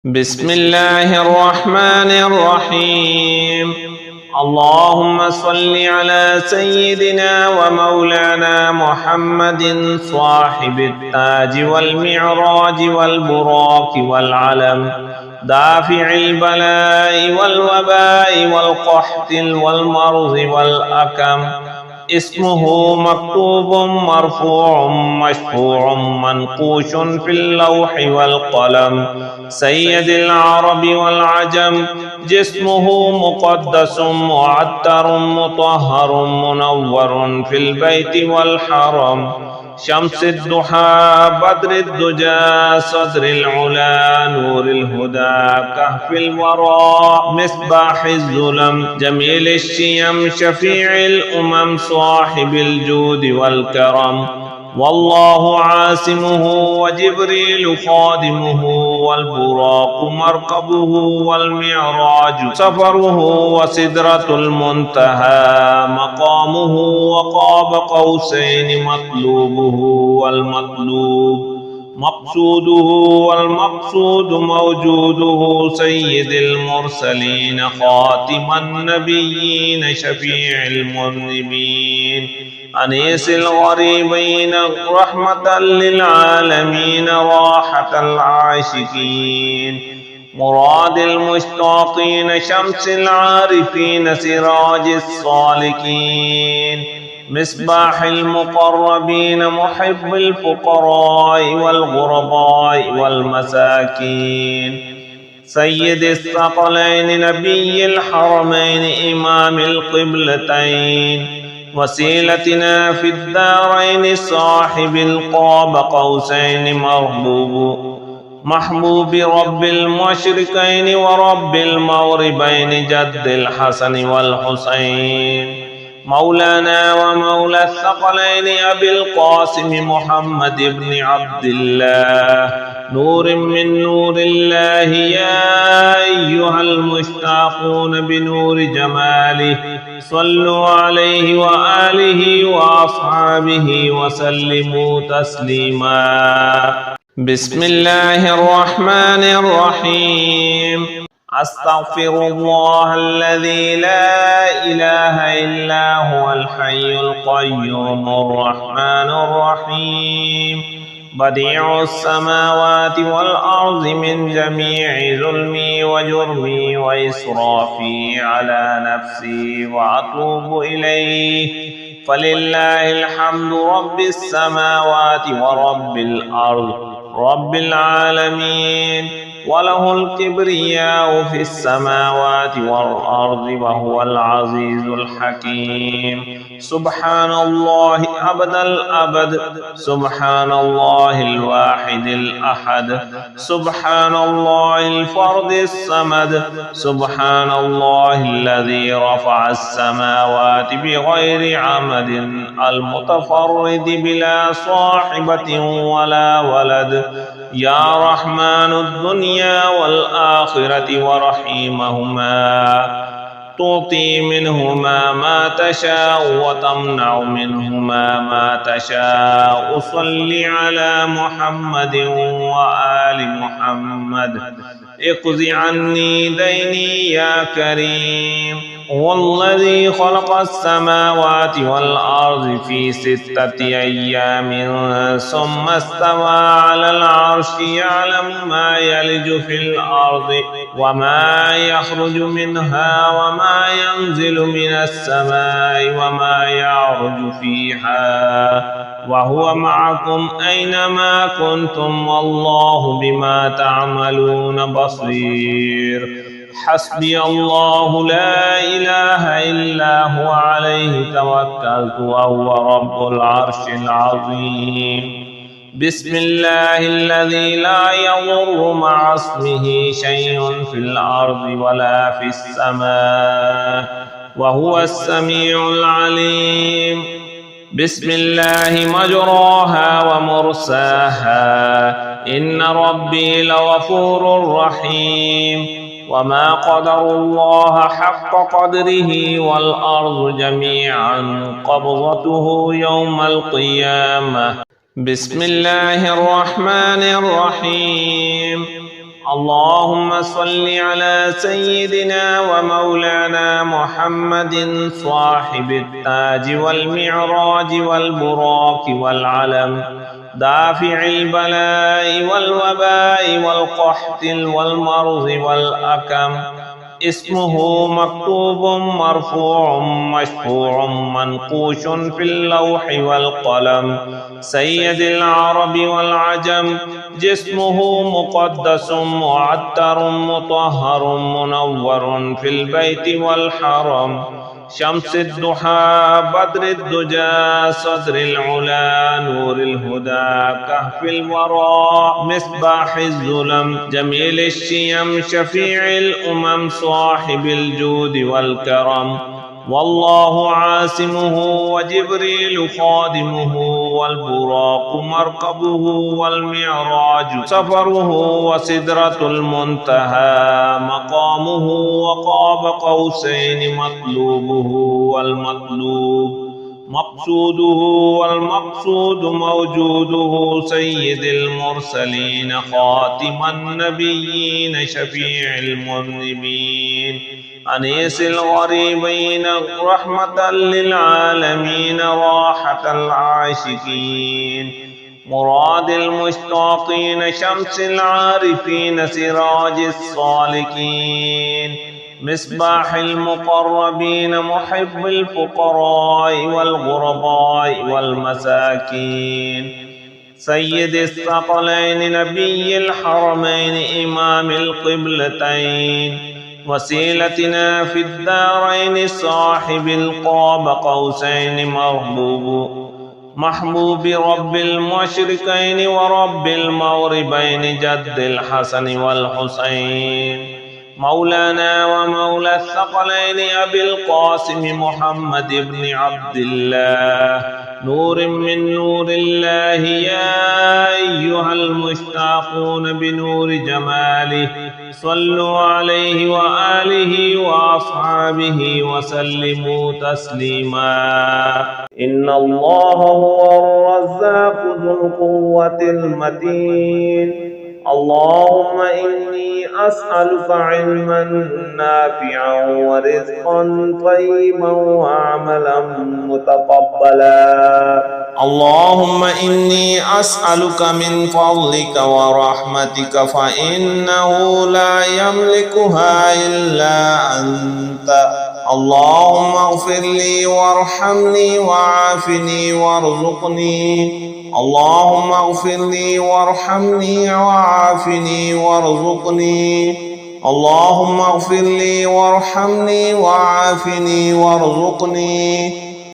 بسم الله الرحمن الرحيم. اللهم صل على سيدنا ومولانا محمد صاحب التاج والمعراج والبراق والعلم، دافع البلاء والوباء والقحط والمرض والأكم، اسمه مكتوب مرفوع مشفوع منقوش في اللوح والقلم، سيد العرب والعجم، جسمه مقدس معطر مطهر منور في البيت والحرم، شمس الضحى بدر الدجى صدر العلا نور الهدى كهف الورى مصباح الظلم، جميل الشيم شفيع الأمم صاحب الجود والكرم، والله عاصمه وجبريل خادمه والبراق مركبه والمعراج سفره وسدرة المنتهى مقامه وقاب قوسين مطلوبه والمطلوب مقصوده والمقصود موجوده، سيد المرسلين خاتم النبيين شفيع المذنبين، أنيس الغريبين رحمة للعالمين راحة العاشقين، مراد المشتاقين شمس العارفين سراج الصالكين، مصباح المقربين محب الفقراء والغرباء والمساكين، سيد الثقلين نبي الحرمين إمام القبلتين، وسيلتنا في الدارين صاحب القاب قوسين محبوب رب المشرقين ورب المغربين جد الحسن والحسين، مولانا ومولى الثقلين أبي القاسم محمد بن عبد الله، نور من نور الله، يا أيها المشتاقون بنور جماله صلوا عليه وآله وأصحابه وسلموا تسليما. بسم الله الرحمن الرحيم. أستغفر الله الذي لا إله إلا هو الحي القيوم الرحمن الرحيم، بديع السماوات والأرض، من جميع ظلمي وجرمي وإسرافي على نفسي وأتوب إليه، فلله الحمد رب السماوات ورب الأرض رب العالمين، وله الكبرياء في السماوات والأرض وهو العزيز الحكيم، سبحان الله أبد الأبد، سبحان الله الواحد الأحد، سبحان الله الفرد الصمد، سبحان الله الذي رفع السماوات بغير عمد المتفرد بلا صاحبة ولا ولد، يا رحمن الدنيا والآخرة ورحيمهما، تعطي منهما ما تشاء وتمنع منهما ما تشاء، صل على محمد وآل محمد، اقض عني ديني يا كريم. هو الذي خلق السماوات والأرض في 6 أيام ثم استوى على العرش، يعلم ما يلج في الأرض وما يخرج منها وما ينزل من السماء وما يعرج فيها، وهو معكم أينما كنتم والله بما تعملون بصير. حسبي الله لا إله إلا هو عليه توكلت وهو رب العرش العظيم. بسم الله الذي لا يضر مع اسمه شيء في الأرض ولا في السماء وهو السميع العليم. بسم الله مجراها ومرساها، إن ربي لغفور رحيم. وما قدر الله حق قدره والأرض جميعا قبضته يوم القيامة. بسم الله الرحمن الرحيم. اللهم صل على سيدنا ومولانا محمد صاحب التاج والمعراج والبراق والعلم دافع البلاء والوباء والقحط والمرض والأكم اسمه مكتوب مرفوع مشفوع منقوش في اللوح والقلم سيد العرب والعجم جسمه مقدس معطر مطهر منور في البيت والحرم شمس الضحى بدر الدجى صدر العلا نور الهدى كهف الورى مصباح الظلم جميل الشيم شفيع الأمم صاحب الجود والكرم والله عاصمه وجبريل خادمه والبراق مركبه والمعراج سفره وسدرة المنتهى مقامه وقاب قوسين مطلوبه والمطلوب مقصوده والمقصود موجوده سيد المرسلين خاتم النبيين شفيع المذنبين أنيس الغريبين رحمة للعالمين راحة العاشقين مراد المشتاقين شمس العارفين سراج الصالكين مصباح المقربين محب الفقراء والغرباء والمساكين سيد الثقلين نبي الحرمين إمام القبلتين وسيلتنا في الدارين صاحب القاب قوسين محبوب رب المشركين ورب المغربين جد الحسن والحسين مولانا ومولى الثقلين أبي القاسم محمد بن عبد الله نور من نور الله يا أيها المشتاقون بنور جماله صلوا عليه وآله وأصحابه وسلموا تسليما إن الله هو الرزاق ذو القوة المتين اللهم إني أسألك علما نافعا ورزقا طيبا وعملا متقبلا اللهم إني أسألك من فضلك ورحمتك فإنه لا يملكها إلا أنت اللهم اغفر لي وارحمني وعافني وارزقني اللهم اغفر لي وارحمني وعافني وارزقني اللهم اغفر لي وارحمني وعافني وارزقني